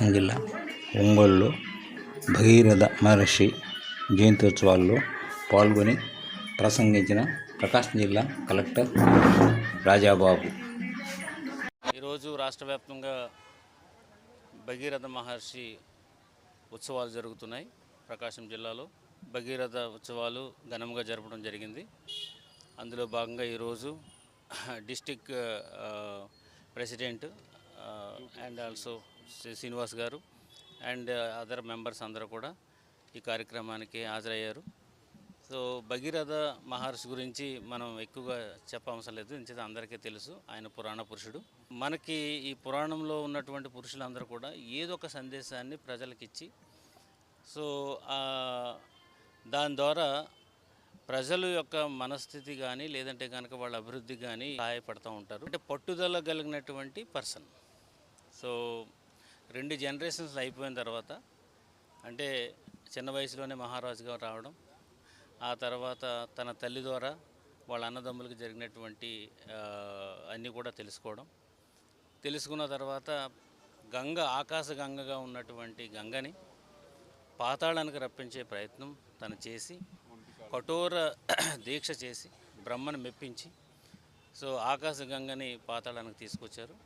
ప్రకాశం జిల్లా ఒంగోలులో భగీరథ మహర్షి జయంత్యోత్సవాల్లో పాల్గొని ప్రసంగించిన ప్రకాశం జిల్లా కలెక్టర్ రాజాబాబు. ఈరోజు రాష్ట్ర వ్యాప్తంగా భగీరథ మహర్షి ఉత్సవాలు జరుగుతున్నాయి. ప్రకాశం జిల్లాలో భగీరథ ఉత్సవాలు ఘనంగా జరపడం జరిగింది. అందులో భాగంగా ఈరోజు district president and also Srinivas గారు అండ్ అదర్ మెంబర్స్ అందరూ కూడా ఈ కార్యక్రమానికి హాజరయ్యారు. సో భగీరథ మహర్షి గురించి మనం ఎక్కువగా చెప్పవసరం లేదు, ఎందుకంటే అందరికీ తెలుసు, ఆయన పురాణ పురుషుడు. మనకి ఈ పురాణంలో ఉన్నటువంటి పురుషులందరూ కూడా ఏదో ఒక సందేశాన్ని ప్రజలకిచ్చి సో దాని ద్వారా ప్రజల యొక్క మనస్థితి కానీ లేదంటే కనుక వాళ్ళ అభివృద్ధి కానీ సహాయపడుతూ ఉంటారు. అంటే పట్టుదల కలిగినటువంటి పర్సన్. సో 2 జనరేషన్స్ అయిపోయిన తర్వాత, అంటే చిన్న వయసులోనే మహారాజుగా రావడం, ఆ తర్వాత తన తల్లి ద్వారా వాళ్ళ అన్నదమ్ములకు జరిగినటువంటి అన్నీ కూడా తెలుసుకున్న తర్వాత ఆకాశ గంగగా ఉన్నటువంటి గంగని పాతాళానికి రప్పించే ప్రయత్నం తను చేసి కఠోర దీక్ష చేసి బ్రహ్మను మెప్పించి సో ఆకాశ గంగని పాతాళానికి తీసుకొచ్చారు.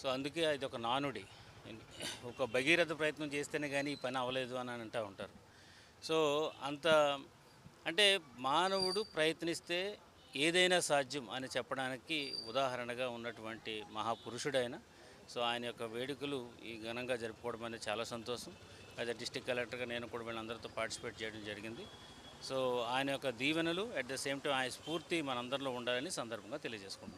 సో అందుకే అది ఒక నానుడి, ఒక భగీరథ ప్రయత్నం చేస్తేనే కానీ ఈ పని అవ్వలేదు అని అంటూ ఉంటారు. సో అంత అంటే మానవుడు ప్రయత్నిస్తే ఏదైనా సాధ్యం అని చెప్పడానికి ఉదాహరణగా ఉన్నటువంటి మహాపురుషుడైన సో ఆయన యొక్క వేడుకలు ఈ ఘనంగా జరుపుకోవడం అనేది చాలా సంతోషం. యాజ్ డిస్ట్రిక్ట్ కలెక్టర్గా నేను కూడా వీళ్ళందరితో పార్టిసిపేట్ చేయడం జరిగింది. సో ఆయన యొక్క దీవెనలు అట్ ద సేమ్ టైం ఆయన స్ఫూర్తి మనందరిలో ఉండాలని సందర్భంగా తెలియజేసుకుంటున్నాను.